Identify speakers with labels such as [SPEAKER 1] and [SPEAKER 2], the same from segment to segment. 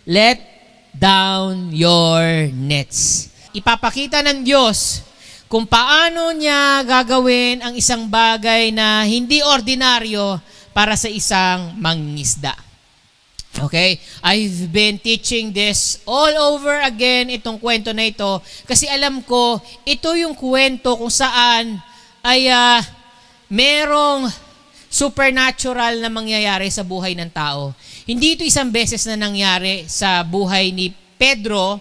[SPEAKER 1] let down your nets. Ipapakita ng Diyos kung paano niya gagawin ang isang bagay na hindi ordinaryo para sa isang mangingisda. Okay? I've been teaching this all over again, itong kwento na ito, kasi alam ko, ito yung kwento kung saan ay merong supernatural na mangyayari sa buhay ng tao. Hindi ito isang beses na nangyari sa buhay ni Pedro,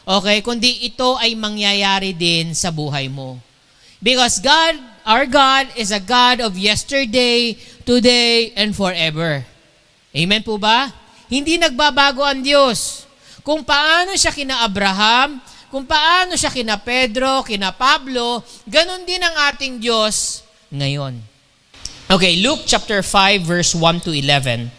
[SPEAKER 1] okay, kundi ito ay mangyayari din sa buhay mo. Because God, our God, is a God of yesterday, today, and forever. Amen po ba? Hindi nagbabago ang Diyos. Kung paano siya kina Abraham, kung paano siya kina Pedro, kina Pablo, ganun din ang ating Diyos ngayon. Okay, Luke chapter 5 verse 1 to 11.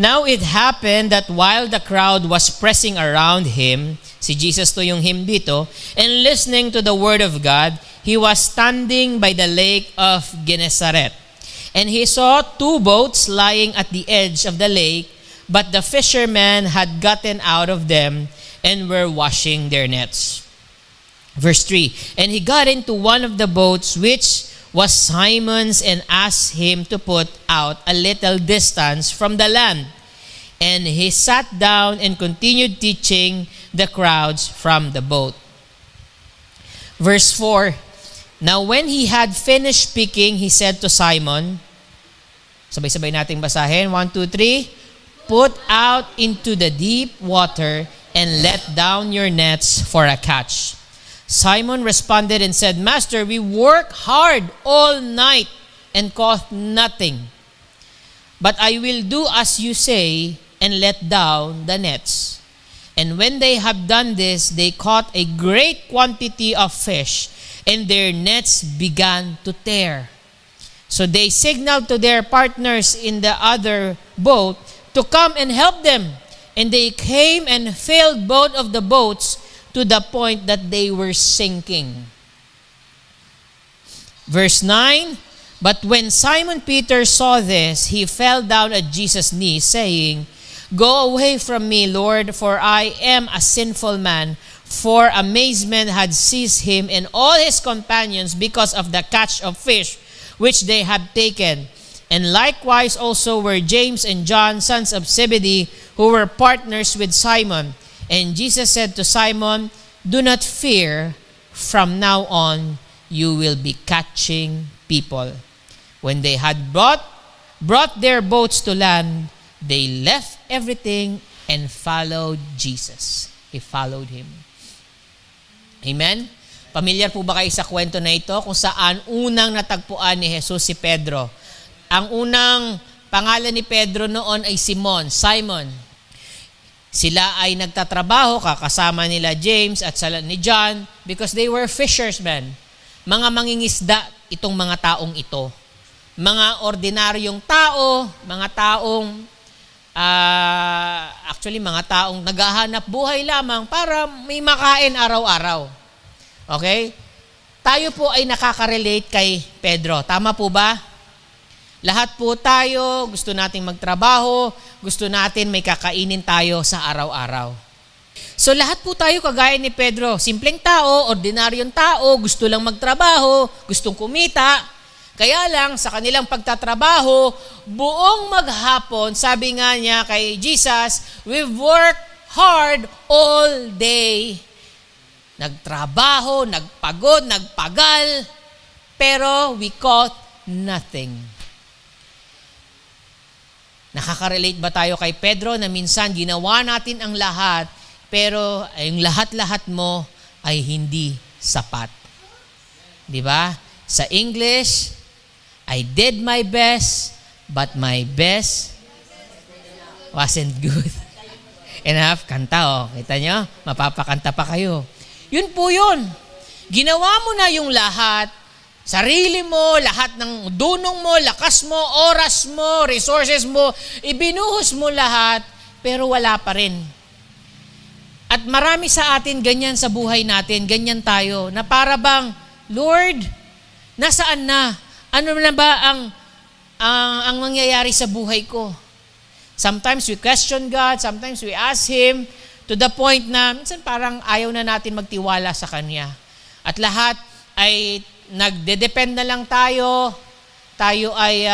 [SPEAKER 1] Now it happened that while the crowd was pressing around him, si Jesus to yung him dito, and listening to the word of God, he was standing by the lake of Gennesaret. And he saw two boats lying at the edge of the lake, but the fishermen had gotten out of them and were washing their nets. Verse 3, and he got into one of the boats, which was Simon's, and asked him to put out a little distance from the land. And he sat down and continued teaching the crowds from the boat. Verse 4, now when he had finished speaking, he said to Simon, sabay-sabay nating basahin, 1, 2, 3, put out into the deep water and let down your nets for a catch. Simon responded and said, Master, we work hard all night and caught nothing. But I will do as you say and let down the nets. And when they have done this, they caught a great quantity of fish, and their nets began to tear. So they signaled to their partners in the other boat to come and help them. And they came and filled both of the boats to the point that they were sinking. Verse 9, but when Simon Peter saw this, he fell down at Jesus' knees, saying, Go away from me, Lord, for I am a sinful man. For amazement had seized him and all his companions because of the catch of fish which they had taken. And likewise also were James and John, sons of Zebedee, who were partners with Simon. And Jesus said to Simon, do not fear, from now on you will be catching people. When they had brought their boats to land, they left everything and followed Jesus. He followed him. Amen? Pamilyar po ba kayo sa kwento na ito kung saan unang natagpuan ni Jesus si Pedro? Ang unang pangalan ni Pedro noon ay Simon. Sila ay nagtatrabaho, kakasama nila James at ni John because they were fishermen. Mga mangingisda itong mga taong ito. Mga ordinaryong tao, mga taong mga taong naghahanap buhay lamang para may makain araw-araw. Okay? Tayo po ay nakaka-relate kay Pedro. Tama po ba? Lahat po tayo, gusto nating magtrabaho, gusto natin may kakainin tayo sa araw-araw. So lahat po tayo kagaya ni Pedro, simpleng tao, ordinaryong tao, gusto lang magtrabaho, gustong kumita. Kaya lang sa kanilang pagtatrabaho, buong maghapon, sabi nga niya kay Jesus, we've worked hard all day. Nagtrabaho, nagpagod, nagpagal, pero we caught nothing. Nakaka-relate ba tayo kay Pedro na minsan ginawa natin ang lahat, pero yung lahat-lahat mo ay hindi sapat? Di ba? Sa English, I did my best, but my best wasn't good enough. Kanta, Kita nyo? Mapapakanta pa kayo. Yun po yun. Ginawa mo na yung lahat, sarili mo, lahat ng dunong mo, lakas mo, oras mo, resources mo, ibinuhos mo lahat, pero wala pa rin. At marami sa atin ganyan sa buhay natin, ganyan tayo, na para bang, Lord, nasaan na? Ano na ba ang mangyayari sa buhay ko? Sometimes we question God, sometimes we ask Him to the point na minsan parang ayaw na natin magtiwala sa Kanya. At lahat ay nagde-depend na lang tayo. Tayo ay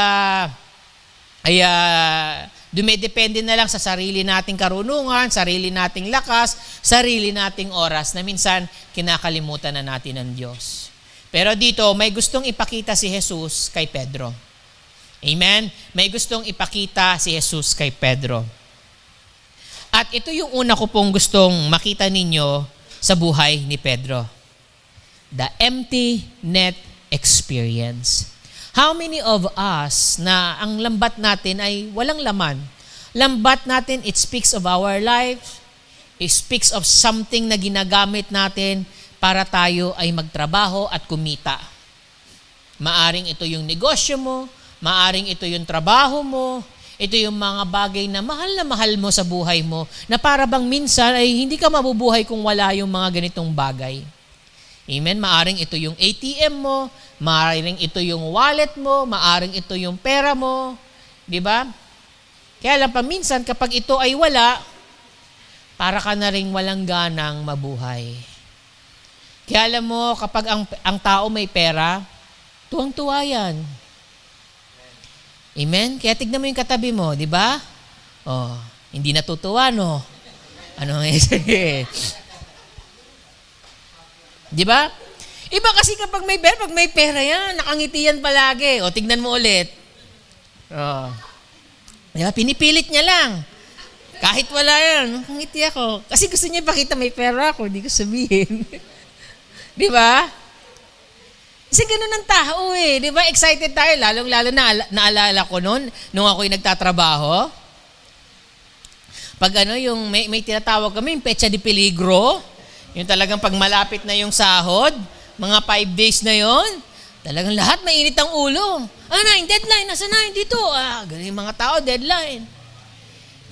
[SPEAKER 1] dumedepende na lang sa sarili nating karunungan, sarili nating lakas, sarili nating oras na minsan kinakalimutan na natin ng Diyos. Pero dito, may gustong ipakita si Jesus kay Pedro. Amen? May gustong ipakita si Jesus kay Pedro. At ito yung una ko pong gustong makita ninyo sa buhay ni Pedro. The empty net experience. How many of us na ang lambat natin ay walang laman? Lambat natin, it speaks of our life. It speaks of something na ginagamit natin para tayo ay magtrabaho at kumita. Maaring ito yung negosyo mo, maaring ito yung trabaho mo, ito yung mga bagay na mahal mo sa buhay mo, na para bang minsan ay hindi ka mabubuhay kung wala yung mga ganitong bagay. Amen? Maaring ito yung ATM mo, maaring ito yung wallet mo, maaring ito yung pera mo, di ba? Kaya lang paminsan kapag ito ay wala, para ka na ring walang ganang mabuhay. Kaya alam mo, kapag ang tao may pera, tuwang-tuwa yan. Amen? Kaya tignan mo yung katabi mo, di ba? Oh, hindi natutuwa, no? Ano nga di ba? Iba kasi kapag may pera yan, nakangiti yan palagi. O, tignan mo ulit. Oh. Di ba? Pinipilit niya lang. Kahit wala yan, nakangiti ako. Kasi gusto niya ipakita may pera ako, hindi ko sabihin. Di ba? Kasi ganun ang tao eh. Di ba? Excited tayo. Lalong-lalo na naalala ko noon, nung ako'y nagtatrabaho. Pag yung may tinatawag kami, yung pecha de peligro, yung talagang pag malapit na yung sahod, mga 5 days na yon, talagang lahat mainit ang ulo. Yung deadline, nasa na, dito. Ganun yung mga tao, deadline.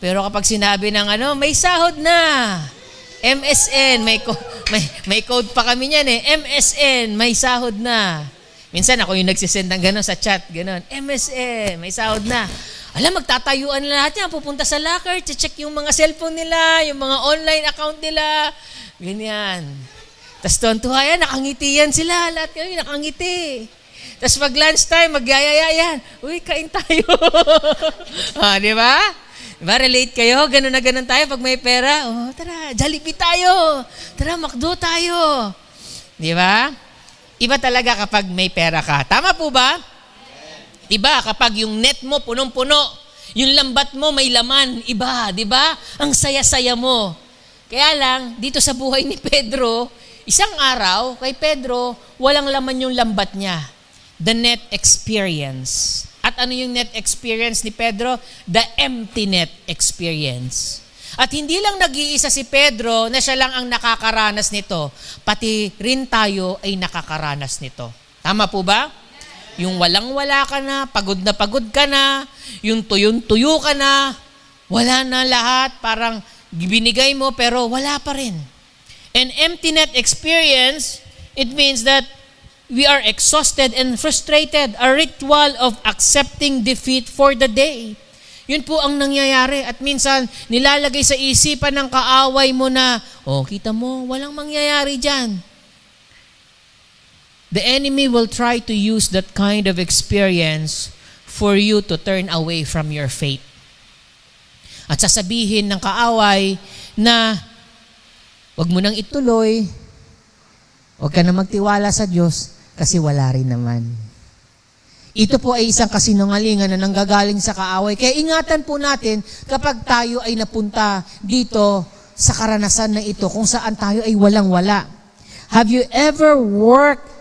[SPEAKER 1] Pero kapag sinabi ng may sahod na, MSN, may code pa kami niyan eh. MSN, may sahod na. Minsan ako yung nagsisend ng gano'n sa chat, gano'n. MSN, may sahod na. Alam, magtatayuan na lahat yan. Pupunta sa locker, check yung mga cellphone nila, yung mga online account nila. Ganyan. Tapos tuwan-tuwa yan, nakangiti yan sila. Lahat kami nakangiti. Tapos pag lunchtime, magyayaya yan. Uy, kain tayo. Di ba? Diba, relate kayo? Ganun na ganun tayo pag may pera. Tara, Jollibee tayo. Tara, McDo tayo. Di ba? Iba talaga kapag may pera ka. Tama po ba? Iba kapag yung net mo punong-puno, yung lambat mo may laman, iba, di ba? Ang saya-saya mo. Kaya lang, dito sa buhay ni Pedro, isang araw, kay Pedro, walang laman yung lambat niya. The net experience. At ano yung net experience ni Pedro? The empty net experience. At hindi lang nag-iisa si Pedro na siya lang ang nakakaranas nito. Pati rin tayo ay nakakaranas nito. Tama po ba? Yung walang-wala ka na pagod ka na, yung tuyong-tuyo ka na, wala na lahat, parang binigay mo pero wala pa rin. An empty net experience, it means that we are exhausted and frustrated, a ritual of accepting defeat for the day. Yun po ang nangyayari at minsan nilalagay sa isipan ng kaaway mo na, kita mo, walang mangyayari dyan. The enemy will try to use that kind of experience for you to turn away from your faith. At sasabihin ng kaaway na, wag mo nang ituloy, wag ka na magtiwala sa Diyos kasi wala rin naman. Ito po ay isang kasinungalingan na nanggagaling sa kaaway. Kaya ingatan po natin kapag tayo ay napunta dito sa karanasan na ito kung saan tayo ay walang-wala. Have you ever worked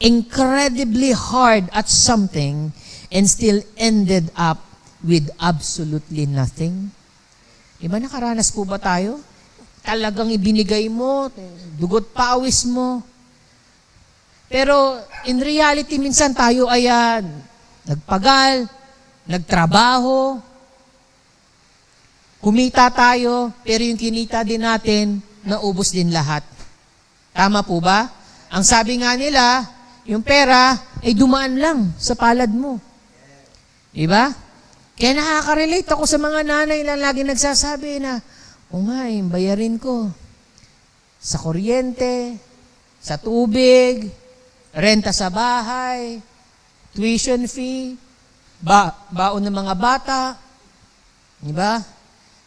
[SPEAKER 1] incredibly hard at something and still ended up with absolutely nothing? Diba nakaranas po ba tayo? Talagang ibinigay mo, dugot pawis mo. Pero in reality, minsan tayo ay nagpagal, nagtrabaho, kumita tayo, pero yung kinita din natin, naubos din lahat. Tama po ba? Ang sabi nga nila, yung pera ay dumaan lang sa palad mo. Diba? Kaya nakaka-relate ako sa mga nanay na lagi nagsasabi na, o nga, bayarin ko sa kuryente, sa tubig, renta sa bahay, tuition fee, baon ng mga bata, di ba?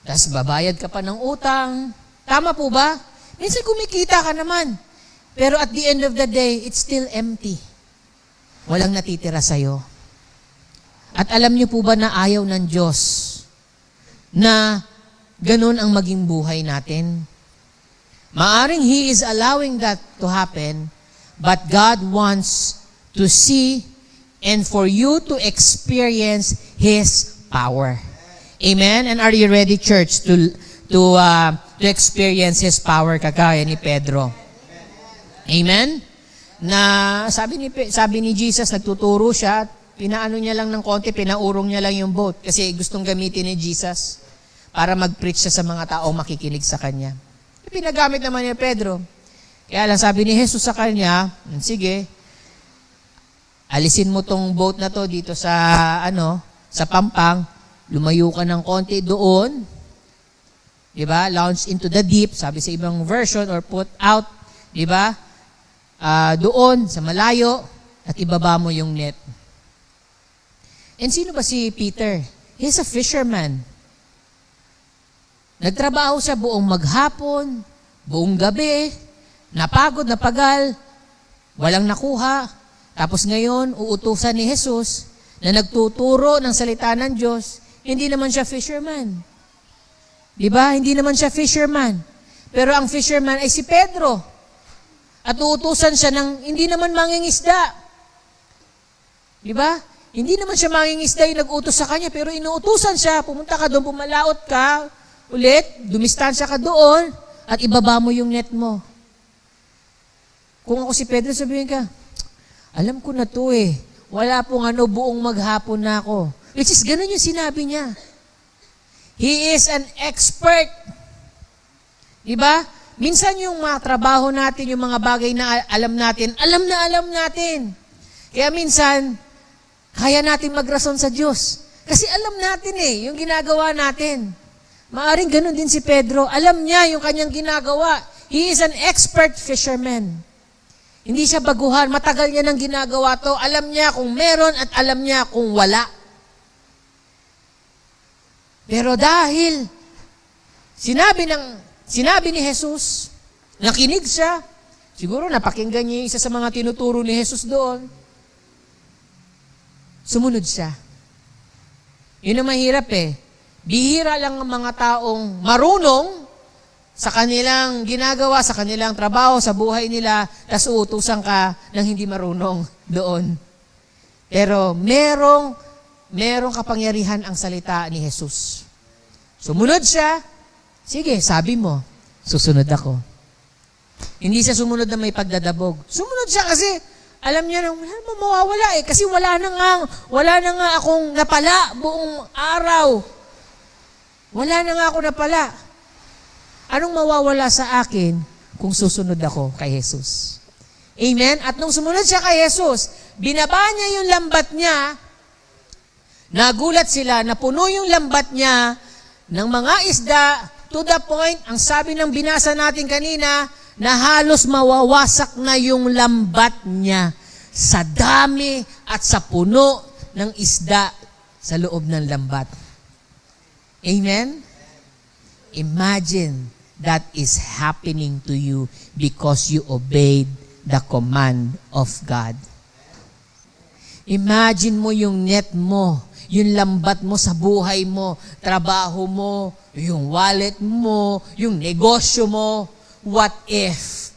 [SPEAKER 1] Tapos babayad ka pa ng utang. Tama po ba? Minsan kumikita ka naman. Pero at the end of the day, it's still empty. Walang natitira sa'yo. At alam niyo po ba na ayaw ng Diyos na ganun ang maging buhay natin? Maaring He is allowing that to happen, but God wants to see and for you to experience His power. Amen? And are you ready, church, to experience His power kagaya ni Pedro? Amen? Na sabi ni Jesus, nagtuturo siya, pinaano niya lang ng konti, pinaurong niya lang yung boat kasi gustong gamitin ni Jesus para mag-preach siya sa mga tao makikinig sa kanya. Pinagamit naman ni Pedro. Kaya lang sabi ni Jesus sa kanya, sige, alisin mo tong boat na to dito sa Pampang, lumayo ka ng konti doon, di ba? Launch into the deep, sabi sa ibang version, or put out, di ba? Doon sa malayo at ibaba mo yung net. And sino ba si Peter? He's a fisherman. Nagtrabaho siya buong maghapon, buong gabi, napagod, napagal, walang nakuha. Tapos ngayon, uutusan ni Jesus na nagtuturo ng salita ng Diyos, hindi naman siya fisherman. Di ba? Hindi naman siya fisherman. Pero ang fisherman ay si Pedro. At uutusan siya ng hindi naman mangingisda. Di ba? Hindi naman siya mangingisda yung nag-utos sa kanya, pero inuutusan siya, pumunta ka doon, pumalaot ka, ulit, dumistansya ka doon, at ibaba mo yung net mo. Kung ako si Pedro, sabihin ka, alam ko na to eh, wala pong buong maghapon na ako. Which is, ganun yung sinabi niya. He is an expert. Diba? Minsan yung mga trabaho natin, yung mga bagay na alam natin. Kaya minsan, kaya natin magrason sa Diyos. Kasi alam natin yung ginagawa natin. Maaring ganun din si Pedro. Alam niya yung kanyang ginagawa. He is an expert fisherman. Hindi siya baguhan. Matagal niya nang ginagawa to. Alam niya kung meron at alam niya kung wala. Pero dahil sinabi ni Jesus, nakinig siya, siguro napakinggan niya isa sa mga tinuturo ni Jesus doon, sumunod siya. Yun ang mahirap Bihira lang ang mga taong marunong sa kanilang ginagawa, sa kanilang trabaho, sa buhay nila, tas uutusan ka ng hindi marunong doon. Pero merong kapangyarihan ang salita ni Jesus. Sumunod siya, sige, sabi mo, susunod ako. Hindi siya sumunod na may pagdadabog. Sumunod siya kasi alam niya na wala naman mawawala kasi wala na nga akong napala buong araw. Wala na nga ako napala. Anong mawawala sa akin kung susunod ako kay Jesus? Amen? At nung sumunod siya kay Jesus, binaba niya yung lambat niya, nagulat sila, napuno yung lambat niya ng mga isda, to the point, ang sabi ng binasa natin kanina, na halos mawawasak na yung lambat niya sa dami at sa puno ng isda sa loob ng lambat. Amen? Imagine that is happening to you because you obeyed the command of God. Imagine mo yung net mo, yung lambat mo sa buhay mo, trabaho mo, yung wallet mo, yung negosyo mo. What if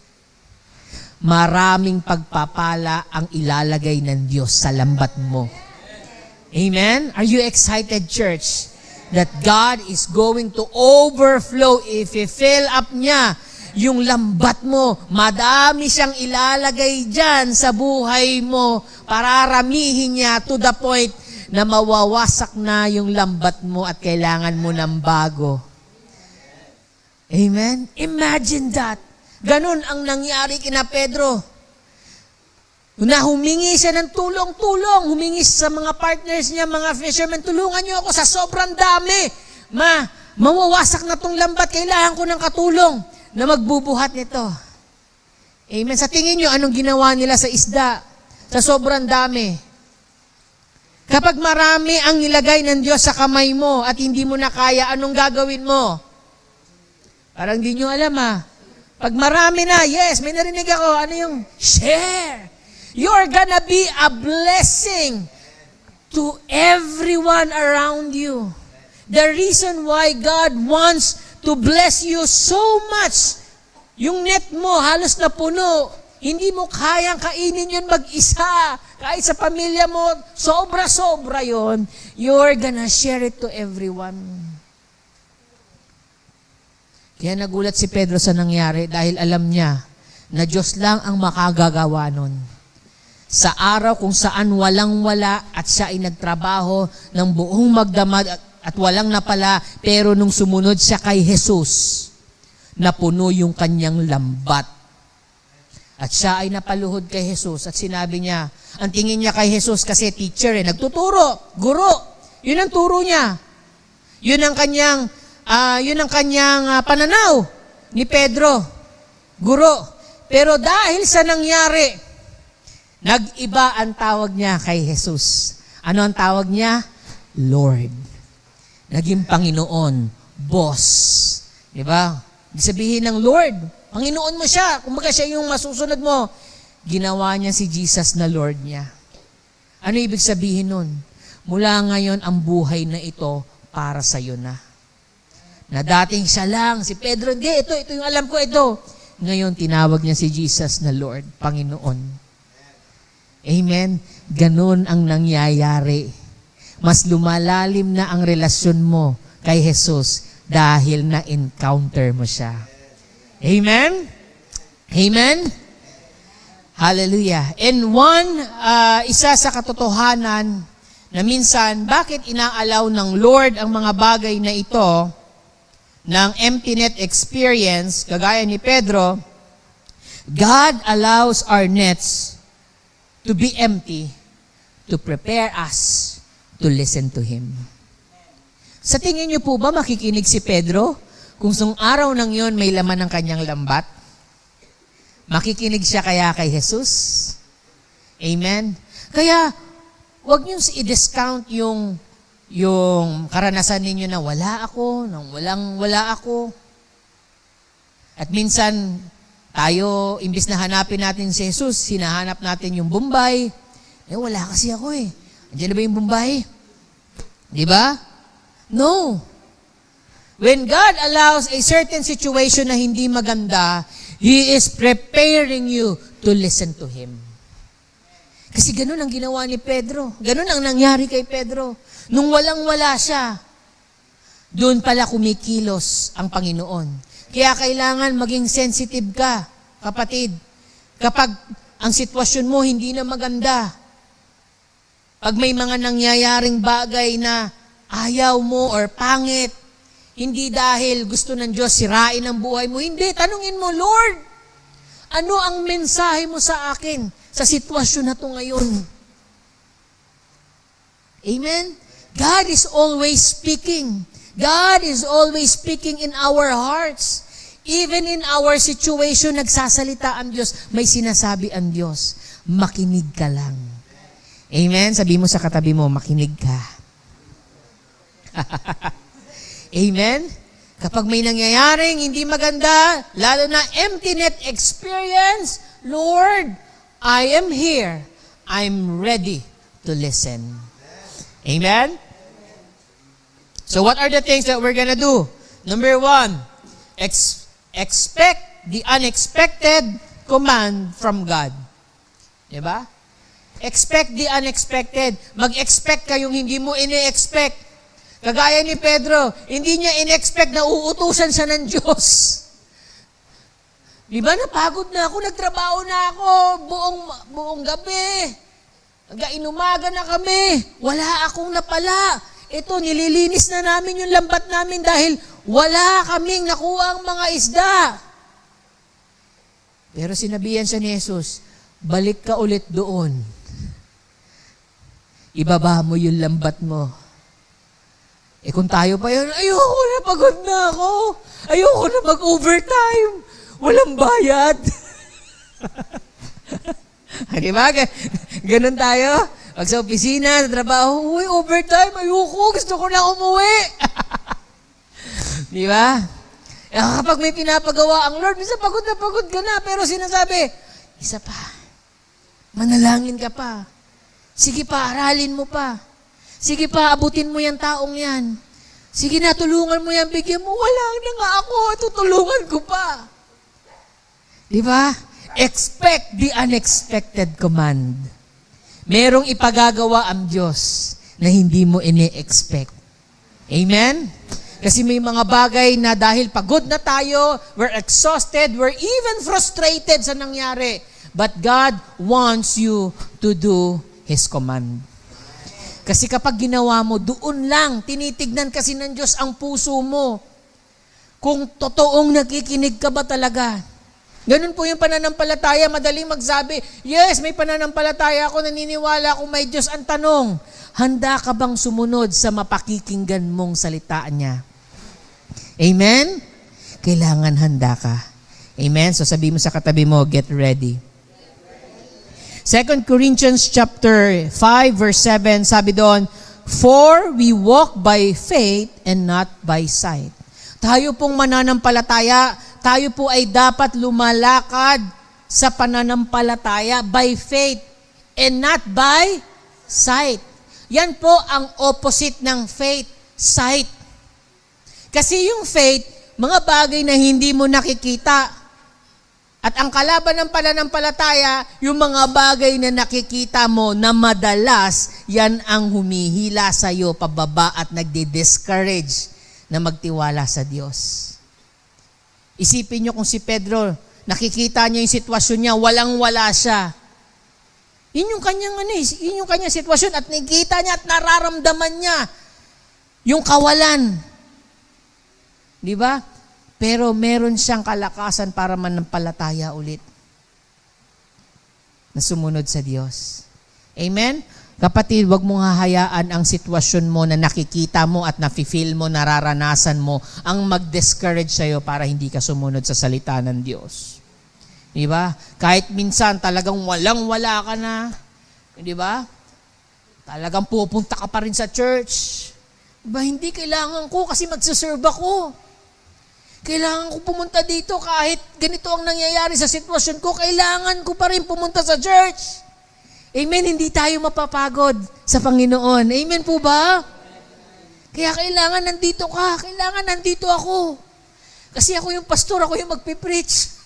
[SPEAKER 1] maraming pagpapala ang ilalagay ng Diyos sa lambat mo? Amen? Are you excited, church? That God is going to overflow if i-fill up niya yung lambat mo. Madami siyang ilalagay dyan sa buhay mo para ramihin niya to the point na mawawasak na yung lambat mo at kailangan mo ng bago. Amen? Imagine that. Ganun ang nangyari kina Pedro. Na humingi siya ng tulong-tulong, humingi sa mga partners niya, mga fishermen, tulungan niyo ako sa sobrang dami. Mawawasak na tong lambat, kailangan ko ng katulong na magbubuhat nito. Amen. Sa tingin niyo, anong ginawa nila sa isda? Sa sobrang dami. Kapag marami ang nilagay ng Diyos sa kamay mo at hindi mo na kaya, anong gagawin mo? Parang di nyo alam Pag marami na, yes, may narinig ako, ano yung share? You're gonna be a blessing to everyone around you. The reason why God wants to bless you so much, yung net mo halos na puno, hindi mo kayang kainin yun mag-isa. Kahit sa pamilya mo, sobra-sobra yun, you're gonna share it to everyone. Kaya nagulat si Pedro sa nangyari dahil alam niya na Diyos lang ang makagagawa nun. Sa araw kung saan walang-wala at siya ay nagtrabaho ng buong magdamag at walang napala, pero nung sumunod siya kay Jesus, napuno yung kanyang lambat. At siya ay napaluhod kay Jesus at sinabi niya, ang tingin niya kay Jesus kasi teacher nagtuturo, guro. Yun ang turo niya. Yun ang kanyang pananaw ni Pedro, guro. Pero dahil sa nangyari, nag-iba ang tawag niya kay Jesus. Ano ang tawag niya? Lord. Naging Panginoon, boss. Diba? Ibig sabihin ng Lord, Panginoon mo siya. Kumbaga siya yung masusunod mo. Ginawa niya si Jesus na Lord niya. Ano ibig sabihin nun? Mula ngayon, ang buhay na ito para sa iyo na. Na dating siya lang, si Pedro, hindi, ito yung alam ko, ito. Ngayon, tinawag niya si Jesus na Lord, Panginoon. Amen? Ganun ang nangyayari. Mas lumalalim na ang relasyon mo kay Jesus dahil na-encounter mo siya. Amen? Amen? Hallelujah. And isa sa katotohanan na minsan, bakit inaalaw ng Lord ang mga bagay na ito ng empty net experience, kagaya ni Pedro, God allows our nets to be empty, to prepare us to listen to Him. Sa tingin niyo po ba makikinig si Pedro kung sung araw ng yon may laman ng kanyang lambat? Makikinig siya kaya kay Jesus? Amen? Kaya, huwag niyo i-discount yung karanasan ninyo na wala ako, nang wala ako. At minsan, tayo, imbis na hanapin natin si Jesus, hinahanap natin yung Bombay. Wala kasi ako Andiyan na ba yung Bombay? Di ba? No. When God allows a certain situation na hindi maganda, He is preparing you to listen to Him. Kasi ganun ang ginawa ni Pedro. Ganun ang nangyari kay Pedro. Nung walang-wala siya, doon pala kumikilos ang Panginoon. Kaya kailangan maging sensitive ka, kapatid. Kapag ang sitwasyon mo hindi na maganda, pag may mga nangyayaring bagay na ayaw mo or pangit, hindi dahil gusto ng Diyos sirain ang buhay mo, hindi. Tanungin mo, Lord, ano ang mensahe mo sa akin sa sitwasyon na ito ngayon? Amen? God is always speaking. God is always speaking in our hearts. Even in our situation, nagsasalita ang Diyos. May sinasabi ang Diyos. Makinig ka lang. Amen? Sabi mo sa katabi mo, makinig ka. Amen? Kapag may nangyayaring hindi maganda, lalo na empty net experience, Lord, I am here. I'm ready to listen. Amen? So what are the things that we're gonna do? Number 1, expect the unexpected command from God. Diba? Expect the unexpected. Mag-expect ka yung hindi mo ini-expect. Kagaya ni Pedro, hindi niya in-expect na uutusan siya ng Diyos. Diba, napagod na ako, nagtrabaho na ako, buong gabi. Inumaga na kami, wala akong napala. Ito, nililinis na namin yung lambat namin dahil wala kaming nakuha ang mga isda. Pero sinabihan siya ni Jesus, balik ka ulit doon. Ibaba mo yung lambat mo. Kung tayo pa yun, ayoko na, pagod na ako. Ayoko na mag-overtime. Walang bayad. Di ba? Ganun tayo. Pag sa opisina, sa trabaho, uy, overtime, ayoko, gusto ko na umuwi. Di ba? Kapag may pinapagawa ang Lord, minsan pagod ka na, pero sinasabi, isa pa, manalangin ka pa. Sige pa, aralin mo pa. Sige pa, abutin mo yung taong yan. Sige na, tulungan mo yan, bigyan mo. Wala na nga ako, tutulungan ko pa. Di ba? Expect the unexpected command. Merong ipagagawa ang Diyos na hindi mo ini-expect. Amen? Kasi may mga bagay na dahil pagod na tayo, we're exhausted, we're even frustrated sa nangyari. But God wants you to do His command. Kasi kapag ginawa mo, doon lang, tinitignan kasi ng Diyos ang puso mo. Kung totoong nakikinig ka ba talaga. Ganun po yung pananampalataya, madaling magsabi, yes, may pananampalataya ako, naniniwala ako may Diyos. Ang tanong, handa ka bang sumunod sa mapakikinggan mong salita niya? Amen? Kailangan handa ka. Amen? So sabi mo sa katabi mo, get ready. 2 Corinthians chapter 5 verse 7, sabi doon, for we walk by faith and not by sight. Tayo pong mananampalataya, tayo po ay dapat lumalakad sa pananampalataya by faith and not by sight. Yan po ang opposite ng faith, sight. Kasi yung faith, mga bagay na hindi mo nakikita. At ang kalaban ng pananampalataya, yung mga bagay na nakikita mo na madalas, yan ang humihila sa iyo pababa at nagdi-discourage na magtiwala sa Diyos. Isipin nyo kung si Pedro, nakikita niya yung sitwasyon niya, walang-wala siya. Yun yung kanyang sitwasyon at nakikita niya at nararamdaman niya yung kawalan. Di ba? Pero meron siyang kalakasan para manampalataya ulit na sumunod sa Diyos. Amen? Kapatid, wag mong hahayaan ang sitwasyon mo na nakikita mo at nafe-feel mo, nararanasan mo, ang mag-discourage sa'yo para hindi ka sumunod sa salita ng Diyos. Di ba? Kahit minsan talagang walang-wala ka na, di ba? Talagang pupunta ka pa rin sa church. Diba, hindi kailangan ko kasi magsaserve ako. Kailangan ko pumunta dito kahit ganito ang nangyayari sa sitwasyon ko, kailangan ko pa rin pumunta sa church. Amen, hindi tayo mapapagod sa Panginoon. Amen po ba? Kaya kailangan nandito ka, kailangan nandito ako. Kasi ako yung pastor, ako yung magpipreach.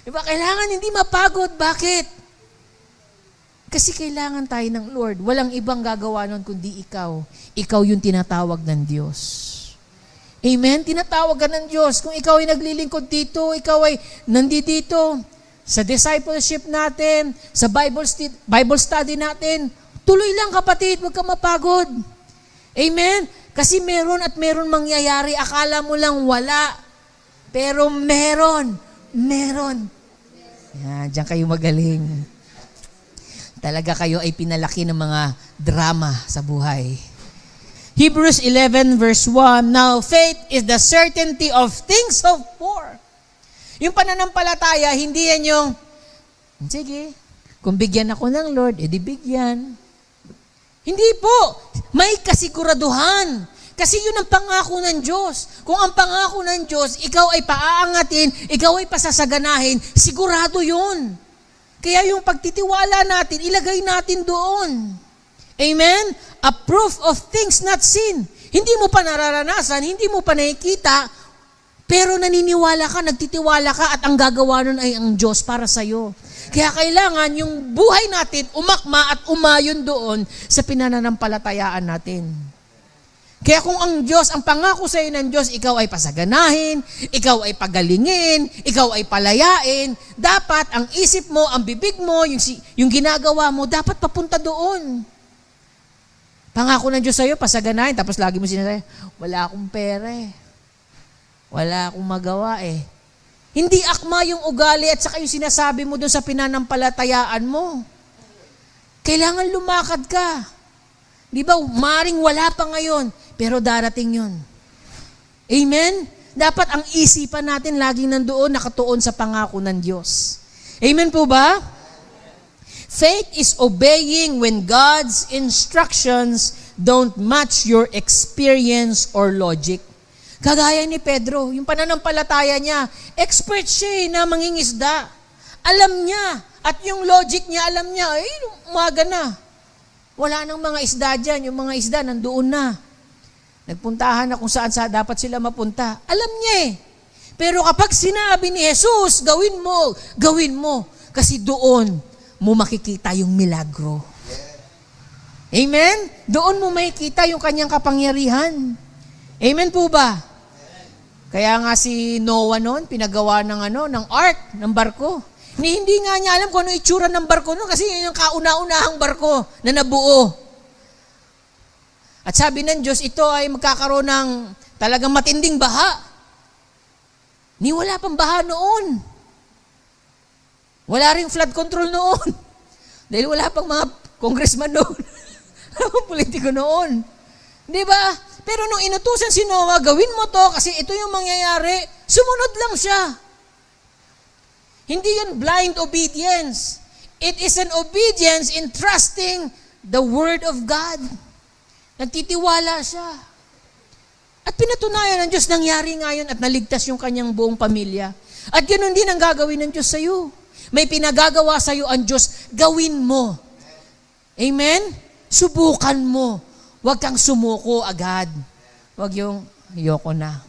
[SPEAKER 1] Diba? Kailangan hindi mapagod. Bakit? Kasi kailangan tayo ng Lord. Walang ibang gagawa nun kundi ikaw. Ikaw yung tinatawag ng Diyos. Amen? Tinatawag ka ng Diyos. Kung ikaw ay naglilingkod dito, ikaw ay nandito, sa discipleship natin, sa Bible study natin, tuloy lang kapatid, huwag ka mapagod. Amen? Kasi meron at meron mangyayari. Akala mo lang wala. Pero meron. Yan, diyan kayo magaling. Talaga kayo ay pinalaki ng mga drama sa buhay. Hebrews 11 verse 1, now faith is the certainty of things hoped for. Yung pananampalataya, hindi yan yung, sige, kung bigyan ako ng Lord, edi bigyan. Hindi po. May kasiguraduhan. Kasi yun ang pangako ng Diyos. Kung ang pangako ng Diyos, ikaw ay paaangatin, ikaw ay pasasaganahin, sigurado yun. Kaya yung pagtitiwala natin, ilagay natin doon. Amen? A proof of things not seen. Hindi mo pa nararanasan, hindi mo pa nakikita, pero naniniwala ka, nagtitiwala ka, at ang gagawa nun ay ang Diyos para sa'yo. Kaya kailangan yung buhay natin umakma at umayon doon sa pinananampalatayaan natin. Kaya kung ang Diyos, ang pangako sa'yo ng Diyos, ikaw ay pasaganahin, ikaw ay pagalingin, ikaw ay palayain, dapat ang isip mo, ang bibig mo, yung ginagawa mo, dapat papunta doon. Pangako ng Diyos sa'yo, pasaganahin, tapos lagi mo sinasabi, wala akong pera eh. Wala akong magawa eh. Hindi akma yung ugali at saka yung sinasabi mo doon sa pinanampalatayaan mo. Kailangan lumakad ka. Di ba, maring wala pa ngayon, pero darating yun. Amen? Dapat ang isipan natin laging nandoon, nakatuon sa pangako ng Diyos. Amen po ba? Faith is obeying when God's instructions don't match your experience or logic. Kagaya ni Pedro, yung pananampalataya niya, expert siya na mangingisda. Alam niya, at yung logic niya, alam niya, umaga na. Wala nang mga isda dyan, yung mga isda nandoon na. Nagpuntahan na kung saan dapat sila mapunta. Alam niya eh. Pero kapag sinabi ni Jesus, gawin mo. Kasi doon mo makikita yung milagro. Amen? Doon mo makikita yung kanyang kapangyarihan. Amen po ba? Kaya nga si Noah noon, pinagawa ng ark, ng barko. Hindi nga niya alam kung ano itsura ng barko noon kasi yun yung kauna-unahang barko na nabuo. At sabi ng Diyos, ito ay magkakaroon ng talagang matinding baha. Wala pang baha noon. Wala ring flood control noon. Dahil wala pang mga congressman noon. Wala pang politiko noon. Di ba? Pero nung inutusan si Noah, gawin mo to kasi ito yung mangyayari, sumunod lang siya. Hindi yun blind obedience. It is an obedience in trusting the Word of God. Nagtitiwala siya. At pinatunayan ng Diyos, nangyari nga yun at naligtas yung kanyang buong pamilya. At ganoon din ang gagawin ng Diyos sa iyo. May pinagagawa sa iyo ang Diyos, gawin mo. Amen? Subukan mo. Huwag kang sumuko agad. Huwag yung, ayoko na.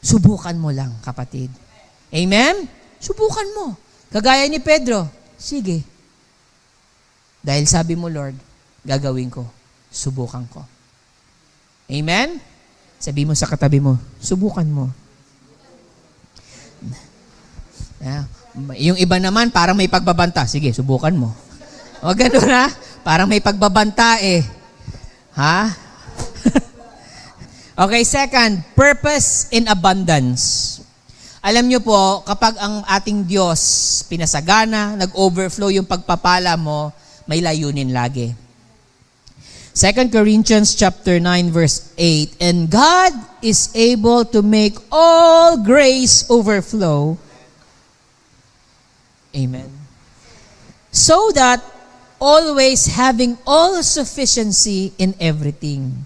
[SPEAKER 1] Subukan mo lang, kapatid. Amen? Subukan mo. Kagaya ni Pedro, sige. Dahil sabi mo, Lord, gagawin ko. Subukan ko. Amen? Sabi mo sa katabi mo, subukan mo. Yung iba naman, parang may pagbabanta. Sige, subukan mo. O gano'n na? Parang may pagbabanta eh. Ha? Okay, second, purpose in abundance. Alam nyo po, kapag ang ating Diyos pinasagana, nag-overflow yung pagpapala mo, may layunin lagi. 2 Corinthians chapter 9 verse 8, and God is able to make all grace overflow. Amen. So that always having all sufficiency in everything.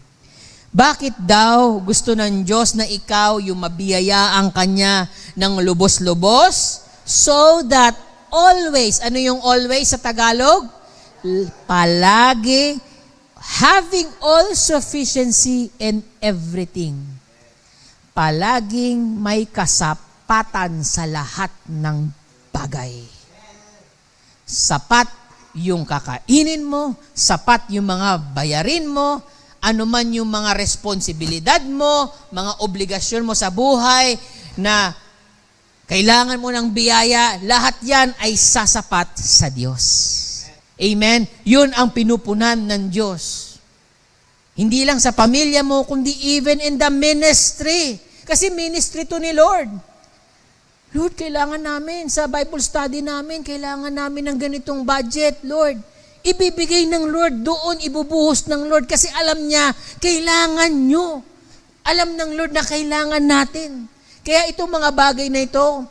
[SPEAKER 1] Bakit daw gusto ng Diyos na ikaw yung mabiyayaan Kanya ng lubos-lubos? So that always, ano yung always sa Tagalog? Palagi, having all sufficiency in everything. Palaging may kasapatan sa lahat ng bagay. Sapat yung kakainin mo, sapat yung mga bayarin mo, anuman yung mga responsibilidad mo, mga obligasyon mo sa buhay na kailangan mo ng biyaya, lahat yan ay sasapat sa Diyos. Amen? Yun ang pinupunan ng Diyos. Hindi lang sa pamilya mo, kundi even in the ministry. Kasi ministry to ni Lord. Lord, kailangan namin, sa Bible study namin, kailangan namin ng ganitong budget, Lord. Ibibigay ng Lord doon, ibubuhos ng Lord kasi alam niya, kailangan nyo. Alam ng Lord na kailangan natin. Kaya itong mga bagay na ito,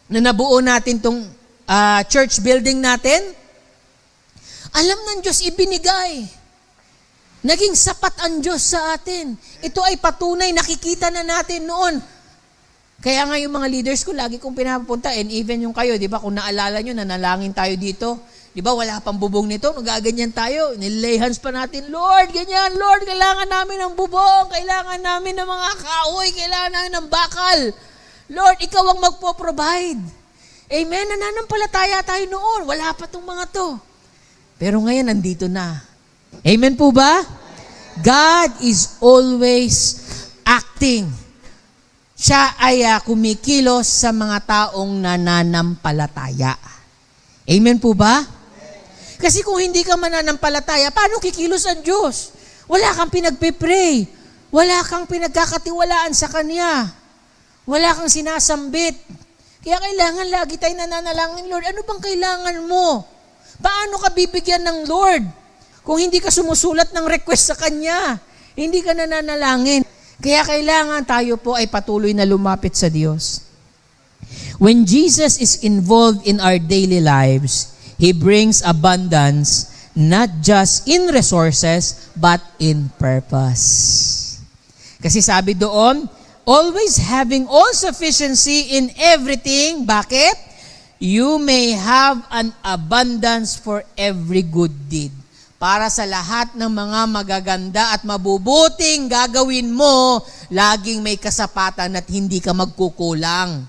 [SPEAKER 1] na nabuo natin itong church building natin, alam ng Diyos ibinigay. Naging sapat ang Diyos sa atin. Ito ay patunay, nakikita na natin noon. Kaya nga yung mga leaders ko, lagi kong pinapunta, and even yung kayo, di ba, kung naalala nyo, nanalangin tayo dito, di ba, wala pang bubong nito, nagaganyan tayo, nilay hands pa natin, Lord, ganyan, Lord, kailangan namin ng bubong, kailangan namin ng mga kahoy, kailangan namin ng bakal. Lord, ikaw ang magpo-provide. Amen, nananampalataya tayo noon, wala pa tong mga to. Pero ngayon, nandito na. Amen po ba? God is always acting. Siya ay kumikilos sa mga taong nananampalataya. Amen po ba? Kasi kung hindi ka mananampalataya, paano kikilos ang Diyos? Wala kang pinagpipray. Wala kang pinagkakatiwalaan sa Kanya. Wala kang sinasambit. Kaya kailangan lagi tayo nananalangin, Lord, ano bang kailangan mo? Paano ka bibigyan ng Lord? Kung hindi ka sumusulat ng request sa Kanya, hindi ka nananalangin. Kaya kailangan tayo po ay patuloy na lumapit sa Diyos. When Jesus is involved in our daily lives, He brings abundance, not just in resources, but in purpose. Kasi sabi doon, always having all sufficiency in everything. Bakit? You may have an abundance for every good deed. Para sa lahat ng mga magaganda at mabubuting gagawin mo, laging may kasapatan at hindi ka magkukulang.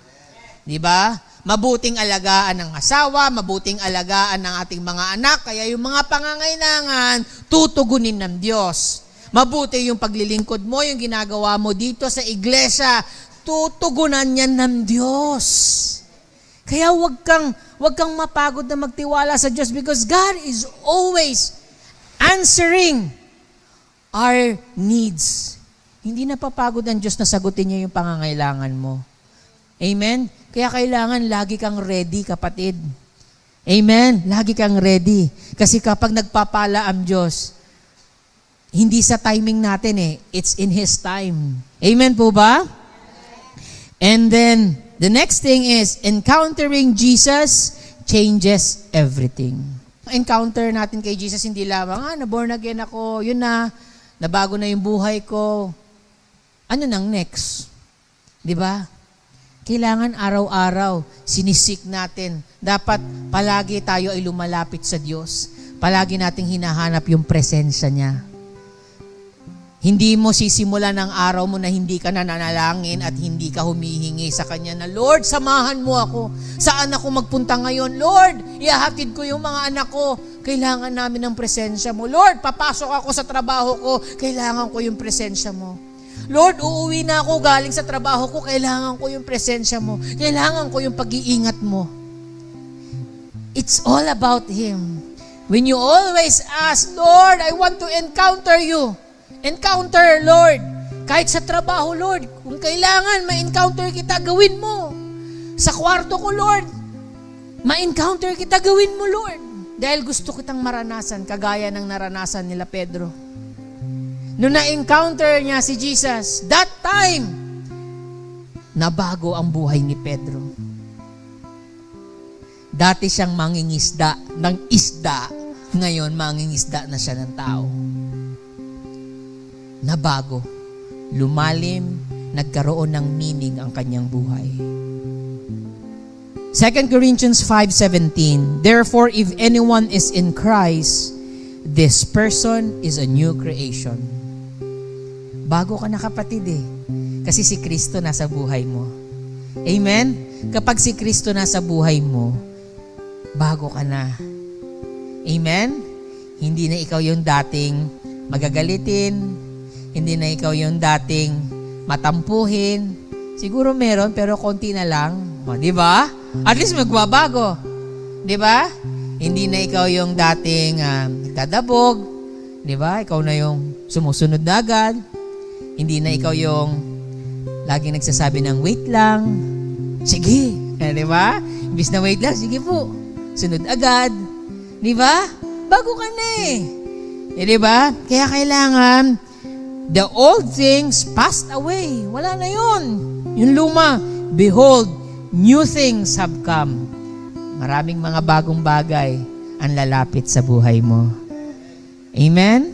[SPEAKER 1] Di ba? Mabuting alagaan ng asawa, mabuting alagaan ng ating mga anak, kaya yung mga pangangailangan, tutugunin ng Diyos. Mabuti yung paglilingkod mo, yung ginagawa mo dito sa iglesia, tutugunan yan ng Diyos. Kaya wag kang mapagod na magtiwala sa Diyos because God is always answering our needs. Hindi napapagod ang Diyos na sagutin niya yung pangangailangan mo. Amen? Kaya kailangan lagi kang ready, kapatid. Amen? Lagi kang ready. Kasi kapag nagpapala ang Diyos, hindi sa timing natin it's in His time. Amen po ba? And then, the next thing is, encountering Jesus changes everything. Encounter natin kay Jesus, hindi lamang, na-born again ako, yun na, nabago na yung buhay ko. Ano nang next? Di ba? Kailangan araw-araw, sinisik natin. Dapat palagi tayo ay lumalapit sa Diyos. Palagi nating hinahanap yung presensya niya. Hindi mo sisimulan ang araw mo na hindi ka nananalangin at hindi ka humihingi sa Kanya na, Lord, samahan mo ako. Saan ako magpunta ngayon? Lord, ihahatid ko yung mga anak ko. Kailangan namin ng presensya mo. Lord, papasok ako sa trabaho ko. Kailangan ko yung presensya mo. Lord, uuwi na ako galing sa trabaho ko. Kailangan ko yung presensya mo. Kailangan ko yung pag-iingat mo. It's all about Him. When you always ask, Lord, I want to encounter you. Encounter, Lord. Kahit sa trabaho, Lord, kung kailangan ma-encounter kita, gawin mo. Sa kwarto ko, Lord, ma-encounter kita, gawin mo, Lord. Dahil gusto kitang maranasan, kagaya ng naranasan nila Pedro. Noong na-encounter niya si Jesus, that time, nabago ang buhay ni Pedro. Dati siyang mangingisda ng isda, ngayon mangingisda na siya ng tao. Nabago, lumalim, nagkaroon ng meaning ang kanyang buhay. 2 Corinthians 5:17, therefore, if anyone is in Christ, this person is a new creation. Bago ka na, kapatid kasi si Kristo nasa buhay mo. Amen? Kapag si Kristo nasa buhay mo, bago ka na. Amen? Hindi na ikaw yung dating magagalitin, hindi na ikaw yung dating matampuhin. Siguro meron, pero konti na lang. O, di ba? At least magbabago. Di ba? Hindi na ikaw yung dating nagdadabog. Di ba? Ikaw na yung sumusunod na agad. Hindi na ikaw yung laging nagsasabi ng wait lang. Sige. Di ba? Imbis na wait lang, sige po. Sunod agad. Di ba? Bago ka na di ba? Kaya kailangan the old things passed away. Wala na yun. Yung luma, behold, new things have come. Maraming mga bagong bagay ang lalapit sa buhay mo. Amen?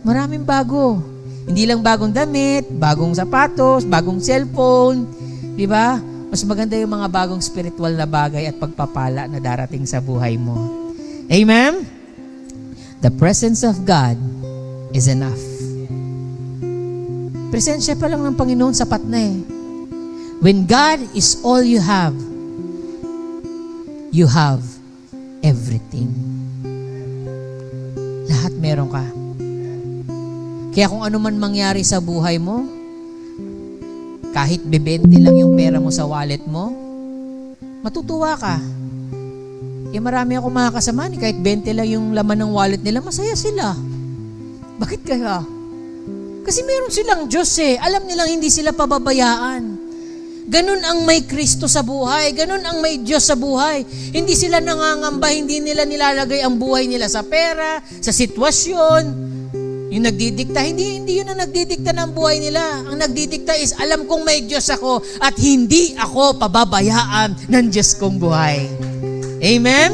[SPEAKER 1] Maraming bago. Hindi lang bagong damit, bagong sapatos, bagong cellphone. Di ba? Mas maganda yung mga bagong spiritual na bagay at pagpapala na darating sa buhay mo. Amen? The presence of God is enough. Presensya pa lang ng Panginoon, sapat na When God is all you have everything. Lahat meron ka. Kaya kung ano man mangyari sa buhay mo, kahit 20 lang yung pera mo sa wallet mo, matutuwa ka. Marami ako mga kasama, kahit 20 lang yung laman ng wallet nila, masaya sila. Bakit kaya? Kasi meron silang Diyos Alam nilang hindi sila pababayaan. Ganun ang may Kristo sa buhay. Ganun ang may Diyos sa buhay. Hindi sila nangangamba, hindi nila nilalagay ang buhay nila sa pera, sa sitwasyon. Yung nagdidikta, hindi yun ang nagdidikta ng buhay nila. Ang nagdidikta is, alam kong may Diyos ako at hindi ako pababayaan ng Diyos kong buhay. Amen?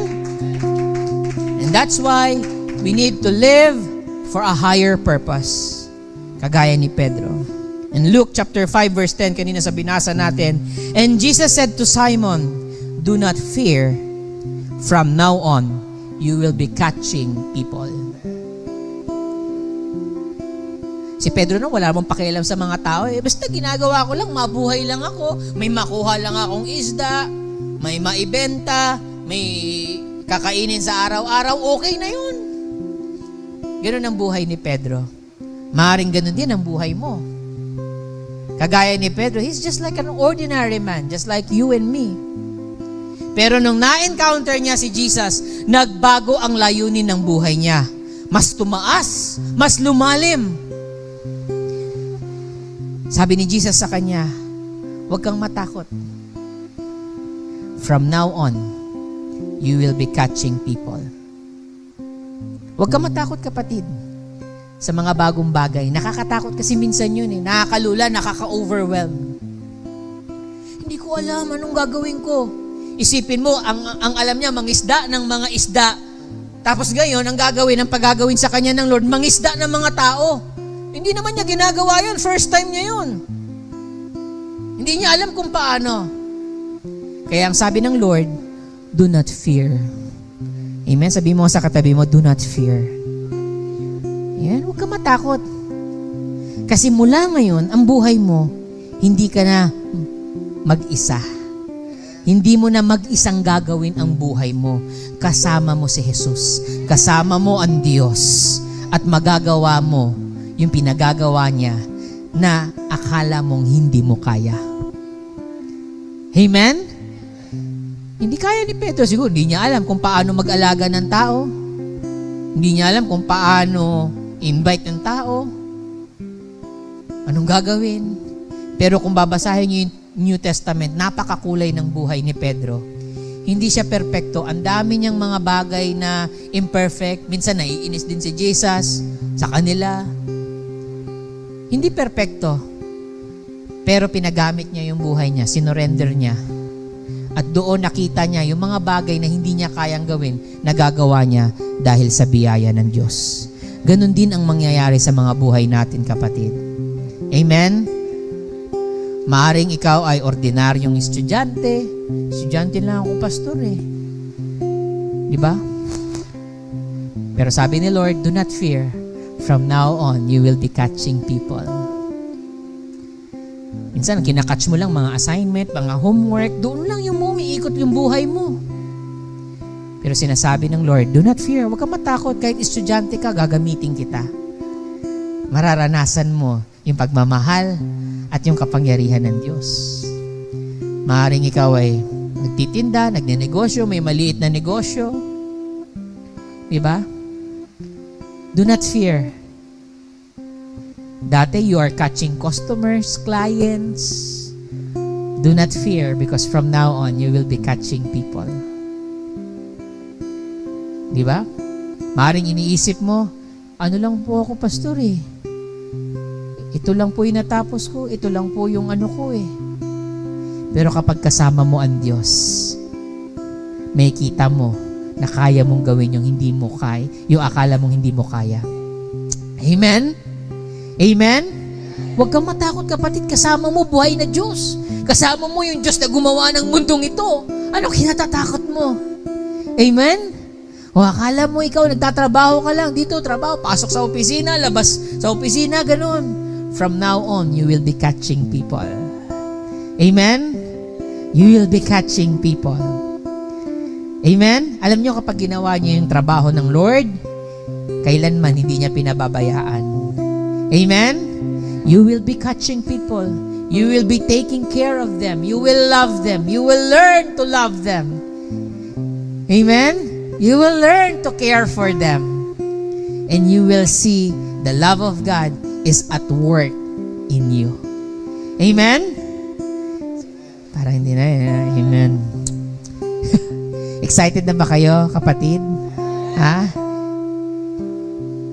[SPEAKER 1] And that's why we need to live for a higher purpose. Kagaya ni Pedro. In Luke chapter 5 verse 10, kanina sa binasa natin, and Jesus said to Simon, do not fear, from now on, you will be catching people. Si Pedro no, wala mong pakialam sa mga tao. Basta ginagawa ko lang, mabuhay lang ako, may makuha lang akong isda, may maibenta, may kakainin sa araw-araw, okay na yun. Ganun ang buhay ni Pedro. Maaaring ganun din ang buhay mo. Kagaya ni Pedro, he's just like an ordinary man, just like you and me. Pero nung na-encounter niya si Jesus, nagbago ang layunin ng buhay niya. Mas tumaas, mas lumalim. Sabi ni Jesus sa kanya, huwag kang matakot. From now on, you will be catching people. Huwag kang matakot, kapatid, sa mga bagong bagay. Nakakatakot kasi minsan yun eh. Nakakalula, nakaka-overwhelm. Hindi ko alam anong gagawin ko. Isipin mo, ang alam niya, mangisda ng mga isda. Tapos ngayon, ang gagawin, ang paggagawin sa kanya ng Lord, mangisda ng mga tao. Hindi naman niya ginagawa yun. First time niya yun. Hindi niya alam kung paano. Kaya ang sabi ng Lord, do not fear. Amen? Sabi mo sa katabi mo, do not fear. Yan, huwag ka matakot. Kasi mula ngayon, ang buhay mo, hindi ka na mag-isa. Hindi mo na mag-isang gagawin ang buhay mo. Kasama mo si Jesus. Kasama mo ang Diyos. At magagawa mo yung pinagagawa niya na akala mong hindi mo kaya. Amen? Hindi kaya ni Pedro. Siguro, hindi niya alam kung paano mag-alaga ng tao. Hindi niya alam kung paano invite ng tao. Anong gagawin? Pero kung babasahin niyo yung New Testament, napakakulay ng buhay ni Pedro. Hindi siya perpekto. Ang dami niyang mga bagay na imperfect. Minsan naiinis din si Jesus sa kanila. Hindi perpekto. Pero pinagamit niya yung buhay niya. Sinorender niya. At doon nakita niya yung mga bagay na hindi niya kayang gawin, nagagawa niya dahil sa biyaya ng Diyos. Ganon din ang mangyayari sa mga buhay natin, kapatid. Amen? Maaring ikaw ay ordinaryong estudyante. Estudyante lang ako, pastor eh. Di ba? Pero sabi ni Lord, do not fear. From now on, you will be catching people. Minsan, kinakatch mo lang mga assignment, mga homework, doon lang yung umiikot yung buhay mo. Pero sinasabi ng Lord, do not fear, huwag kang matakot, kahit estudyante ka, gagamitin kita. Mararanasan mo yung pagmamahal at yung kapangyarihan ng Diyos. Maaaring ikaw ay nagtitinda, nagnenegosyo, may maliit na negosyo. Diba? Do not fear. Dati you are catching customers, clients. Do not fear because from now on, you will be catching people. Di ba? Maring iniisip mo, ano lang po ako, pastor eh. Ito lang po yung natapos ko, ito lang po yung ano ko eh. Pero kapag kasama mo ang Diyos, may kita mo na kaya mong gawin yung hindi mo kaya, yung akala mong hindi mo kaya. Amen? Amen? Huwag kang matakot, kapatid, kasama mo buhay na Diyos. Kasama mo yung Diyos na gumawa ng mundong ito. Ano kinatatakot mo? Amen? O akala mo ikaw, nagtatrabaho ka lang, dito trabaho, pasok sa opisina, labas sa opisina, ganun. From now on, you will be catching people. Amen? You will be catching people. Amen? Alam nyo, kapag ginawa nyo yung trabaho ng Lord, kailanman hindi niya pinababayaan. Amen? You will be catching people. You will be taking care of them. You will love them. You will learn to love them. Amen? You will learn to care for them. And you will see the love of God is at work in you. Amen? Parang hindi na. Amen. Excited na ba kayo, kapatid? Ha?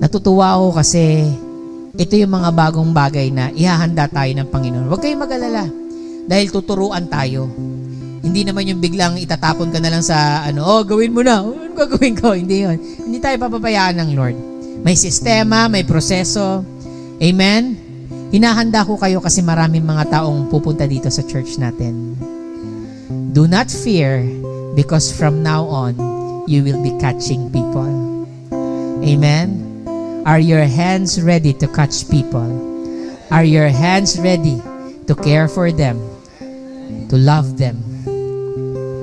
[SPEAKER 1] Natutuwa ako kasi ito yung mga bagong bagay na ihahanda tayo ng Panginoon. Huwag kayong mag-alala dahil tuturuan tayo. Hindi naman yung biglang itatapon ka na lang sa gawin mo na. Ano gagawin ko? Hindi yun. Hindi tayo papabayaan ng Lord. May sistema, may proseso. Amen? Hinahanda ko kayo kasi maraming mga taong pupunta dito sa church natin. Do not fear because from now on, you will be catching people. Amen? Are your hands ready to catch people? Are your hands ready to care for them? To love them?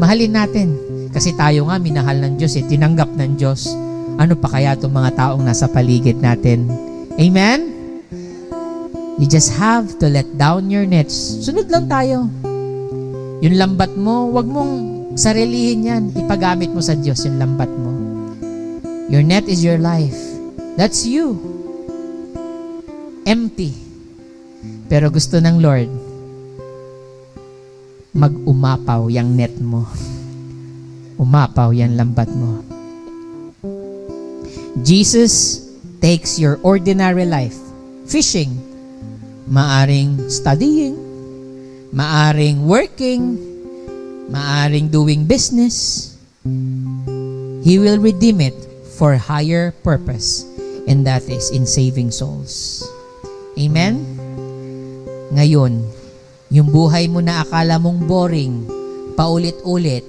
[SPEAKER 1] Mahalin natin. Kasi tayo nga, minahal ng Diyos tinanggap ng Diyos. Ano pa kaya itong mga taong nasa paligid natin? Amen? You just have to let down your nets. Sunod lang tayo. Yung lambat mo, wag mong sarilihin yan. Ipagamit mo sa Diyos yung lambat mo. Your net is your life. That's you. Empty. Pero gusto ng Lord, mag-umapaw yung net mo. Umapaw yung lambat mo. Jesus takes your ordinary life. Fishing. Maaring studying. Maaring working. Maaring doing business. He will redeem it for higher purpose. And that is in saving souls. Amen? Ngayon, yung buhay mo na akala mong boring, paulit-ulit,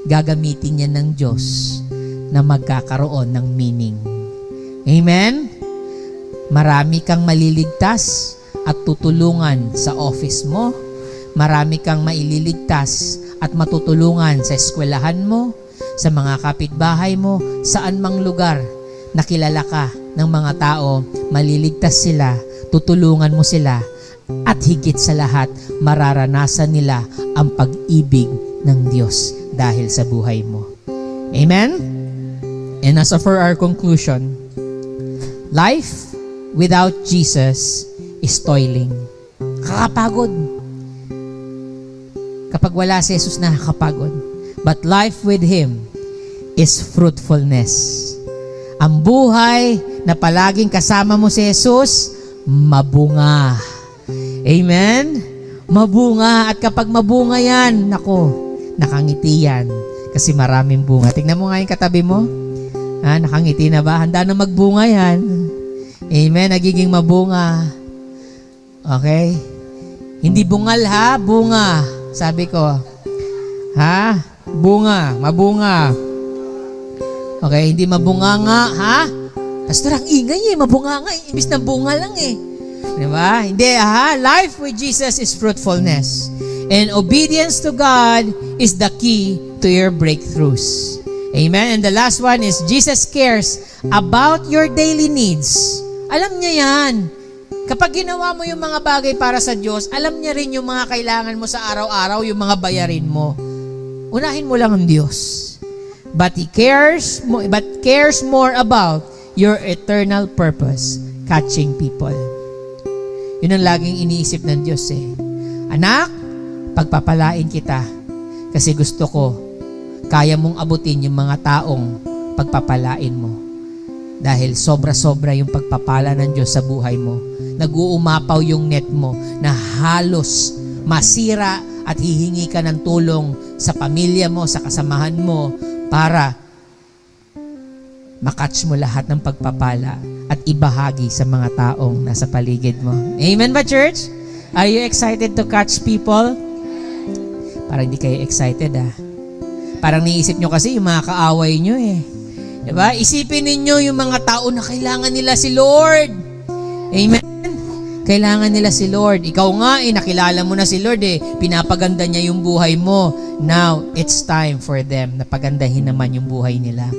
[SPEAKER 1] gagamitin niya ng Diyos na magkakaroon ng meaning. Amen? Marami kang maliligtas at tutulungan sa office mo. Marami kang maililigtas at matutulungan sa eskwelahan mo, sa mga kapitbahay mo, saan mang lugar na kilala ka ng mga tao, maliligtas sila, tutulungan mo sila, at higit sa lahat, mararanasan nila ang pag-ibig ng Diyos dahil sa buhay mo. Amen? And as for our conclusion, life without Jesus is toiling. Kakapagod. Kapag wala si Jesus, nakakapagod. But life with Him is fruitfulness. Ang buhay na palaging kasama mo si Jesus, mabunga. Amen? Mabunga. At kapag mabunga yan, nakangiti yan. Kasi maraming bunga. Tingnan mo nga yung katabi mo. Nakangiti na ba? Handa na magbunga yan. Amen? Nagiging mabunga. Okay? Hindi bungal ha, bunga. Sabi ko. Ha? Bunga. Mabunga. Okay? Hindi mabunga nga, ha? Pastor, ang ingay mabunga nga. Imbis na bunga lang Diba? Hindi, Life with Jesus is fruitfulness. And obedience to God is the key to your breakthroughs. Amen? And the last one is, Jesus cares about your daily needs. Alam niya yan. Kapag ginawa mo yung mga bagay para sa Diyos, alam niya rin yung mga kailangan mo sa araw-araw, yung mga bayarin mo. Unahin mo lang ang Diyos. But He cares more about your eternal purpose, catching people. Yun ang laging iniisip ng Diyos Anak, pagpapalain kita kasi gusto ko kaya mong abutin yung mga taong pagpapalain mo. Dahil sobra-sobra yung pagpapala ng Diyos sa buhay mo. Nag-uumapaw yung net mo na halos masira at hihingi ka ng tulong sa pamilya mo, sa kasamahan mo para makatch mo lahat ng pagpapala at ibahagi sa mga taong nasa paligid mo. Amen ba, church? Are you excited to catch people? Parang hindi kayo excited, Parang niisip nyo kasi yung mga kaaway nyo, Diba? Isipin ninyo yung mga tao na kailangan nila si Lord. Amen? Kailangan nila si Lord. Ikaw nga, nakilala mo na si Lord, pinapaganda niya yung buhay mo. Now, it's time for them na pagandahin naman yung buhay nila.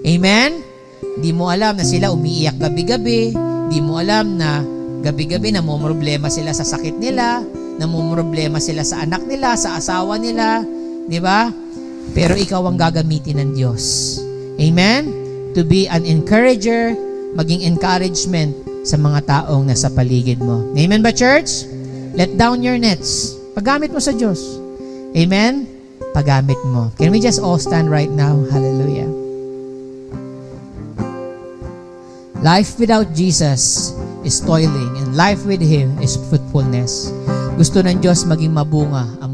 [SPEAKER 1] Amen? Di mo alam na sila umiiyak gabi-gabi. Di mo alam na gabi-gabi namumroblema sila sa sakit nila, namumroblema sila sa anak nila, sa asawa nila. Di ba? Pero ikaw ang gagamitin ng Diyos. Amen? To be an encourager, maging encouragement sa mga taong nasa paligid mo. Amen ba, church? Let down your nets. Paggamit mo sa Diyos. Amen? Paggamit mo. Can we just all stand right now? Hallelujah. Life without Jesus is toiling, and life with Him is fruitfulness. Gusto ng Diyos maging mabunga ang